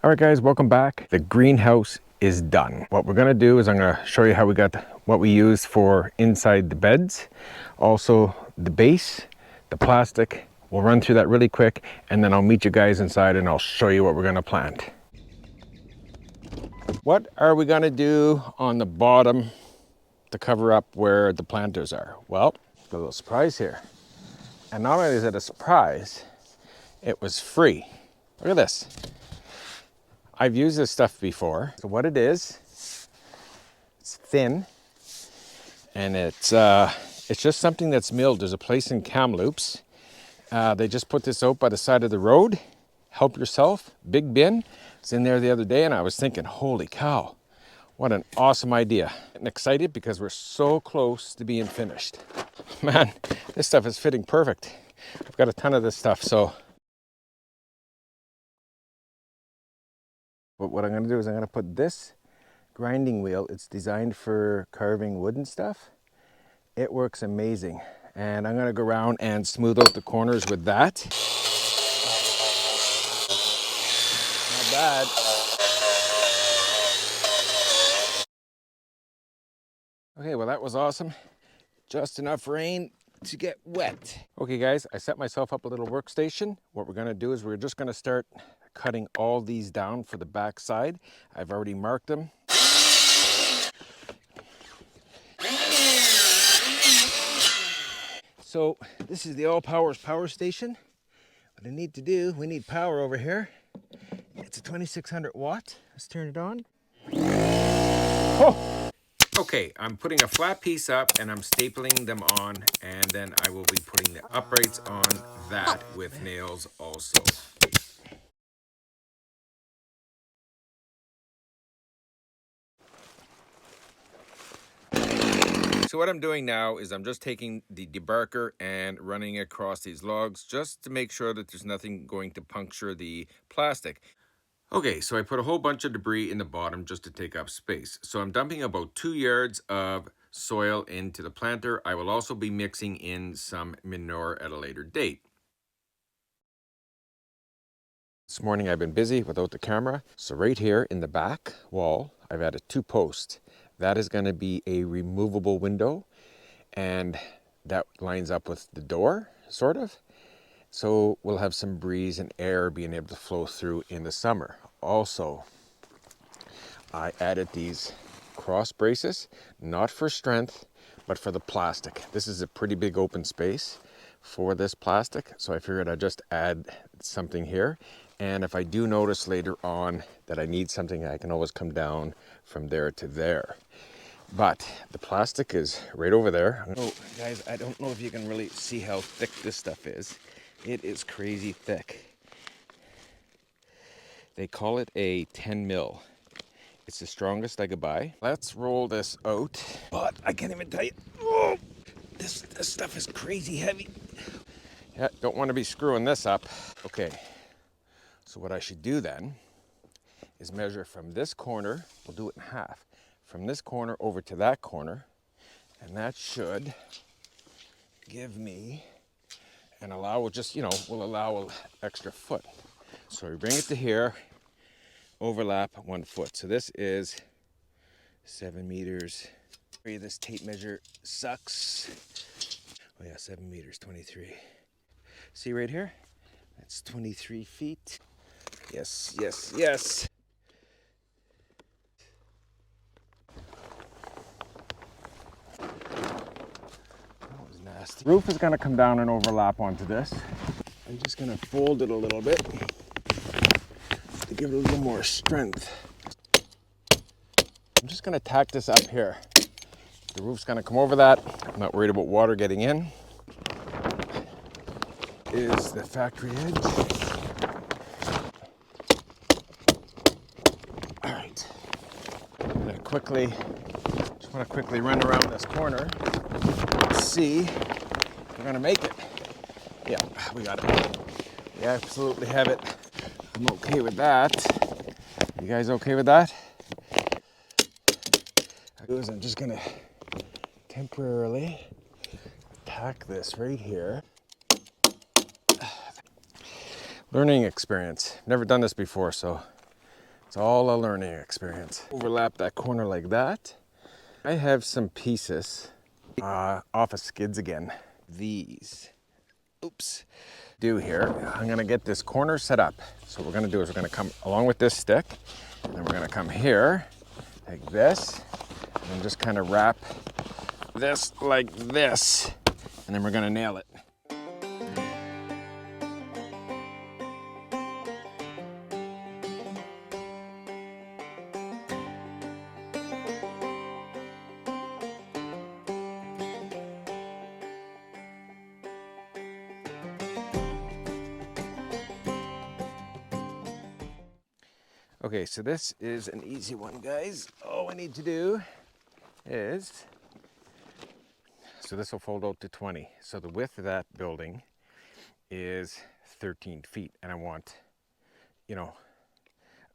All right guys, welcome back. The greenhouse is done. What we're gonna do is I'm gonna show you how we got what we used for inside the beds, also the base, the plastic. We'll run through that really quick and then I'll meet you guys inside and I'll show you what we're gonna plant. What are we gonna do on the bottom to cover up where the planters are? Well, a little surprise here. And not only is it a surprise, it was free. Look at this. I've used this stuff before. So what it is, it's thin, and it's just something that's milled. There's a place in Kamloops. They just put this out by the side of the road. Help yourself, big bin. It's in there the other day, and I was thinking, holy cow, what an awesome idea. I'm excited because we're so close to being finished. Man, this stuff is fitting perfect. I've got a ton of this stuff, so. But what I'm gonna do is I'm gonna put this grinding wheel. It's designed for carving wood and stuff. It works amazing. And I'm gonna go around and smooth out the corners with that. Not bad. Okay, well that was awesome. Just enough rain to get wet. Okay guys, I set myself up a little workstation. What we're gonna do is we're just gonna start cutting all these down for the back side. I've already marked them. So this is the All Powers power station. What I need to do, we need power over here. It's a 2600 watt. Let's turn it on. Oh! Okay, I'm putting a flat piece up and I'm stapling them on, and then I will be putting the uprights on that with nails also. So what I'm doing now is I'm just taking the debarker and running across these logs just to make sure that there's nothing going to puncture the plastic. Okay, so I put a whole bunch of debris in the bottom just to take up space. So I'm dumping about 2 yards of soil into the planter. I will also be mixing in some manure at a later date. This morning I've been busy without the camera. So right here in the back wall, I've added 2 posts. That is going to be a removable window, and that lines up with the door, sort of. So we'll have some breeze and air being able to flow through in the summer. Also, I added these cross braces, not for strength, but for the plastic. This is a pretty big open space for this plastic, so I figured I'd just add something here. And if I do notice later on that I need something, I can always come down from there to there. But the plastic is right over there. Oh, guys, I don't know if you can really see how thick this stuff is. It is crazy thick. They call it a 10 mil. It's the strongest I could buy. Let's roll this out. But I can't even tell you. Oh, this stuff is crazy heavy. Yeah, don't want to be screwing this up. Okay, so what I should do then is measure from this corner. We'll do it in half. From this corner over to that corner. And that should give me and allow, just, you know, we'll allow an extra foot. So we bring it to here, overlap 1 foot. So this is 7 meters. This tape measure sucks. Oh yeah, 7 meters, 23. See right here? That's 23 feet. Yes, yes, yes. Nasty. Roof is going to come down and overlap onto this. I'm just going to fold it a little bit to give it a little more strength. I'm just going to tack this up here. The roof's going to come over that. I'm not worried about water getting in. Is the factory edge. All right. I'm going to just want to quickly run around this corner. See, we're gonna make it. Yeah, we got it. We absolutely have it. I'm okay with that. You guys okay with that? I'm just gonna temporarily tack this right here. Learning experience. Never done this before, so It's all a learning experience. Overlap that corner like that. I have some pieces off of skids again. These, oops, do here. I'm gonna get this corner set up. So what we're gonna do is we're gonna come along with this stick, and then we're gonna come here like this, and then just kind of wrap this like this, and then we're gonna nail it. Okay, so this is an easy one, guys. All we need to do is, so this will fold out to 20. So the width of that building is 13 feet, and I want, you know,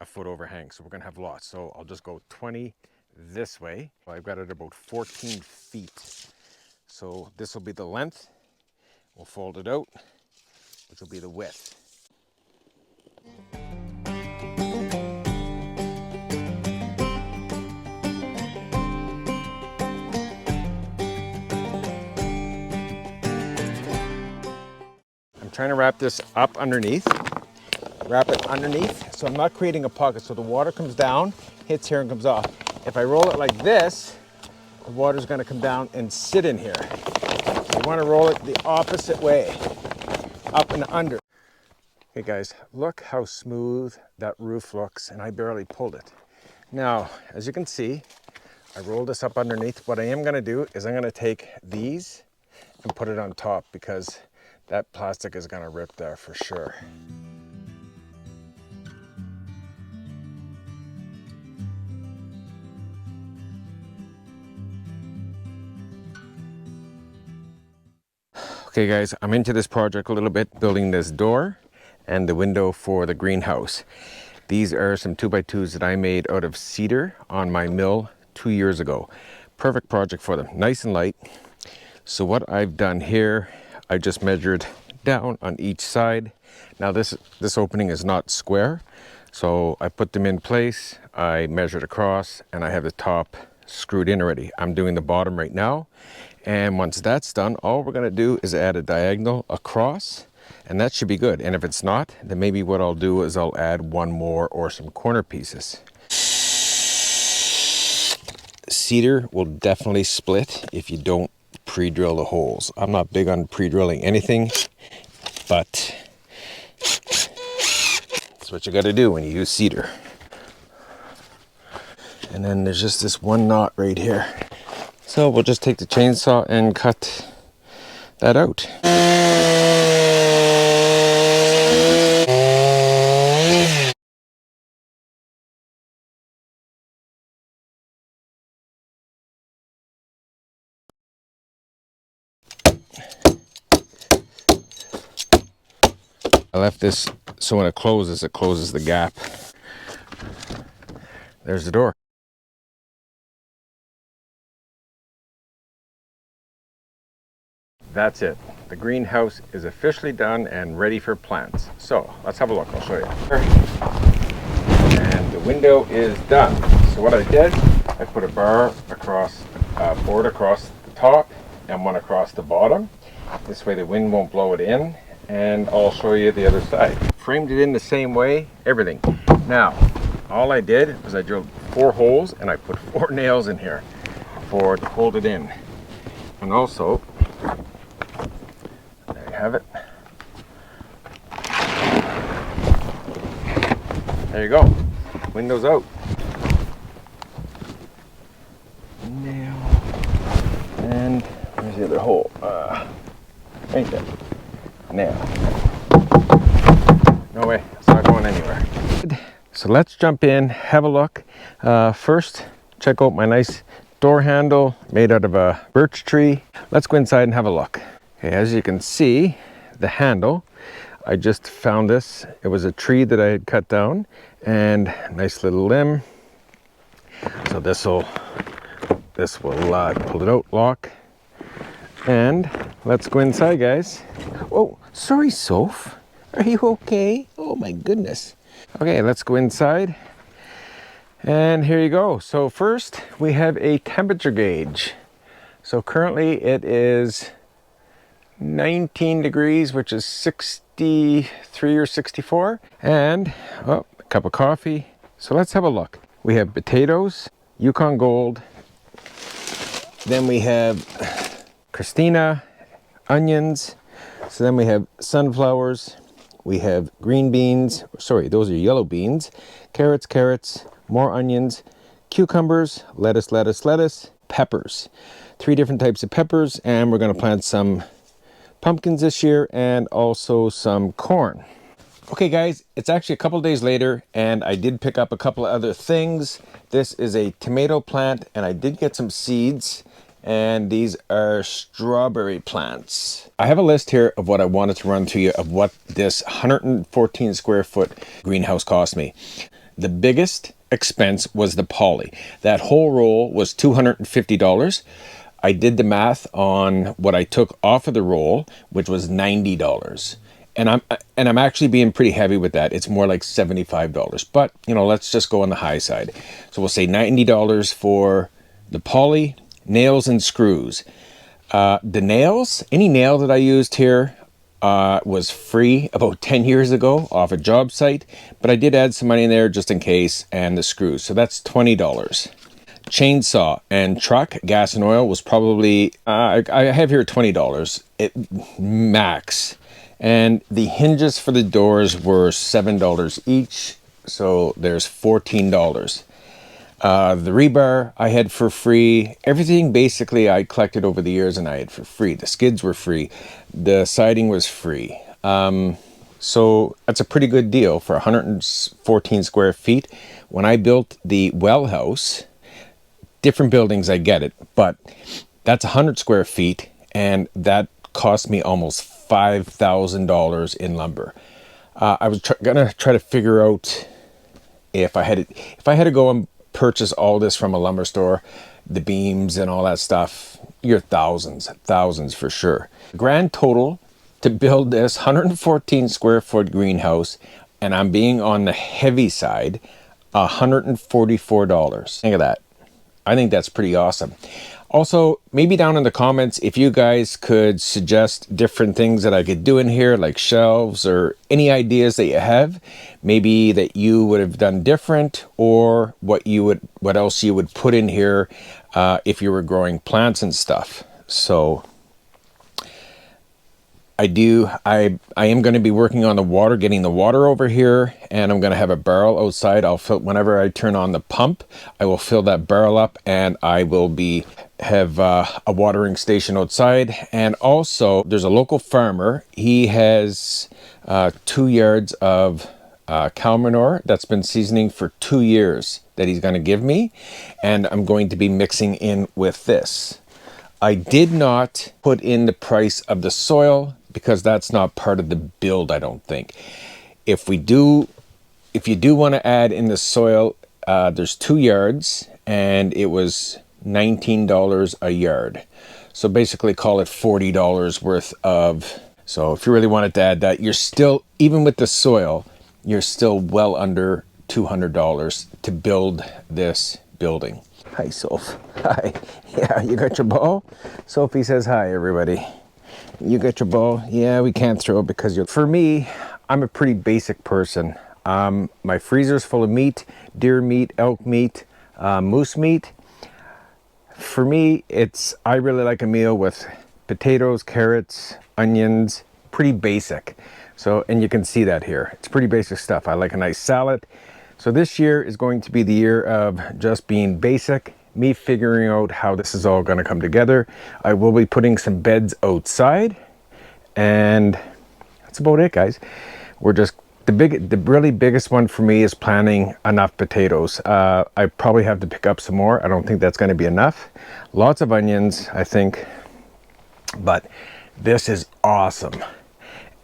a foot overhang. So we're gonna have lots. So I'll just go 20 this way. Well, I've got it about 14 feet. So this will be the length. We'll fold it out, which will be the width. Trying to wrap this up underneath, wrap it underneath, so I'm not creating a pocket, so the water comes down, hits here and comes off. If I roll it like this, the water's gonna come down and sit in here. So you wanna roll it the opposite way, up and under. Okay guys, look how smooth that roof looks, and I barely pulled it. Now, as you can see, I rolled this up underneath. What I am gonna do is I'm gonna take these and put it on top, because that plastic is gonna rip there for sure. Okay guys, I'm into this project a little bit, building this door and the window for the greenhouse. These are some 2x2s that I made out of cedar on my mill 2 years ago. Perfect project for them, nice and light. So what I've done here, I just measured down on each side. Now this opening is not square, so I put them in place, I measured across, and I have the top screwed in already. I'm doing the bottom right now, and once that's done, all we're gonna do is add a diagonal across, and that should be good. And if it's not, then maybe what I'll do is I'll add one more or some corner pieces. Cedar will definitely split if you don't pre-drill the holes. I'm not big on pre-drilling anything, but that's what you got to do when you use cedar. And then there's just this one knot right here. So we'll just take the chainsaw and cut that out. I left this so when it closes the gap. There's the door. That's it. The greenhouse is officially done and ready for plants. So let's have a look, I'll show you. And the window is done. So what I did, I put a board across the top and one across the bottom. This way the wind won't blow it in, and I'll show you the other side. Framed it in the same way, everything. Now, all I did was I drilled 4 holes and I put 4 nails in here to hold it in. And also, there you have it. There you go, windows out. Nail, and where's the other hole? Right there. Nail. No way, it's not going anywhere. So let's jump in, have a look. First, check out my nice door handle made out of a birch tree. Let's go inside and have a look. Okay, as you can see, the handle, I just found this. It was a tree that I had cut down, and nice little limb. So this will pull it out, lock. And let's go inside, guys. Oh, sorry, Soph. Are you okay? Oh my goodness. Okay, let's go inside. And here you go. So first we have a temperature gauge. So currently it is 19 degrees, which is 63 or 64. And a cup of coffee. So let's have a look. We have potatoes, Yukon Gold. Then we have Christina, onions. So then we have sunflowers. We have green beans. Sorry, those are yellow beans. Carrots, more onions, cucumbers, lettuce, peppers. 3 different types of peppers, and we're going to plant some pumpkins this year and also some corn. Okay guys, it's actually a couple days later and I did pick up a couple of other things. This is a tomato plant and I did get some seeds, and these are strawberry plants. I have a list here of what I wanted to run through you of what this 114 square foot greenhouse cost me. The biggest expense was the poly. That whole roll was $250. I did the math on what I took off of the roll, which was $90. And I'm actually being pretty heavy with that. It's more like $75. But, you know, let's just go on the high side. So we'll say $90 for the poly, nails and screws. The nails, any nail that I used here was free about 10 years ago off a job site, but I did add some money in there just in case, and the screws. So that's $20. Chainsaw and truck, gas and oil was probably, I have here $20, max. And the hinges for the doors were $7 each, so there's $14. The rebar I had for free. Everything basically I collected over the years and I had for free. The skids were free. The siding was free. So that's a pretty good deal for 114 square feet. When I built the well house, different buildings I get it, but that's 100 square feet and that cost me almost $5,000 in lumber. I was gonna try to figure out if I had to go and purchase all this from a lumber store, the beams and all that stuff, you're thousands for sure. Grand total to build this 114 square foot greenhouse, and I'm being on the heavy side, $144. Think of that. I think that's pretty awesome. Also, maybe down in the comments, if you guys could suggest different things that I could do in here, like shelves or any ideas that you have, maybe that you would have done different, or what else you would put in here if you were growing plants and stuff. So I am going to be working on the water, getting the water over here, and I'm going to have a barrel outside. I'll fill, whenever I turn on the pump, I will fill that barrel up, and I will have a watering station outside. And also there's a local farmer. He has 2 yards of cow manure that's been seasoning for 2 years that he's going to give me, and I'm going to be mixing in with this. I did not put in the price of the soil because that's not part of the build, I don't think. If you do want to add in the soil, there's 2 yards and it was $19 a yard. So basically call it $40 worth of, so if you really wanted to add that, you're still, even with the soil, you're still well under $200 to build this building. Hi, Soph. Hi. Yeah, you got your ball? Sophie says hi, everybody. You got your ball? Yeah, we can't throw it because you're... For me, I'm a pretty basic person. My freezer's full of meat, deer meat, elk meat, moose meat. For me, I really like a meal with potatoes, carrots, onions, pretty basic. So, and you can see that here. It's pretty basic stuff. I like a nice salad. So this year is going to be the year of just being basic, me figuring out how this is all going to come together. I will be putting some beds outside, and that's about it, guys. We're just, the really biggest one for me is planting enough potatoes. I probably have to pick up some more. I don't think that's going to be enough. Lots of onions, I think, but this is awesome.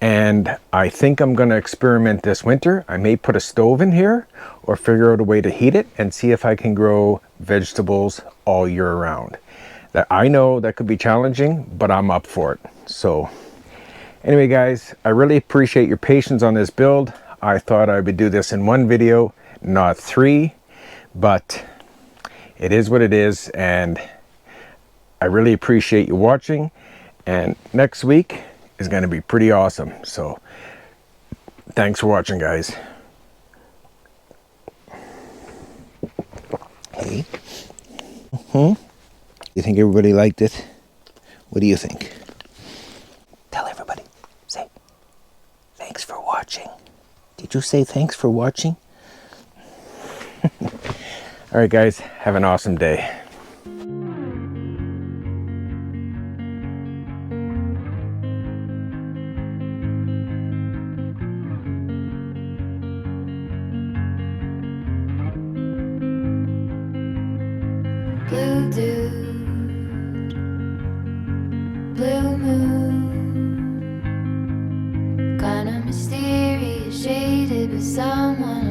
And I think I'm going to experiment this winter. I may put a stove in here or figure out a way to heat it and see if I can grow vegetables all year round. That I know that could be challenging, but I'm up for it. So anyway, guys, I really appreciate your patience on this build. I thought I would do this in one video, not 3. but it is what it is, and I really appreciate you watching. And next week is going to be pretty awesome. So thanks for watching, guys. Hey. You think everybody liked it? What do you think? Tell everybody. Say, thanks for watching. Did you say thanks for watching? All right, guys, have an awesome day. Blue dew, blue moon, kinda mysterious, shaded with someone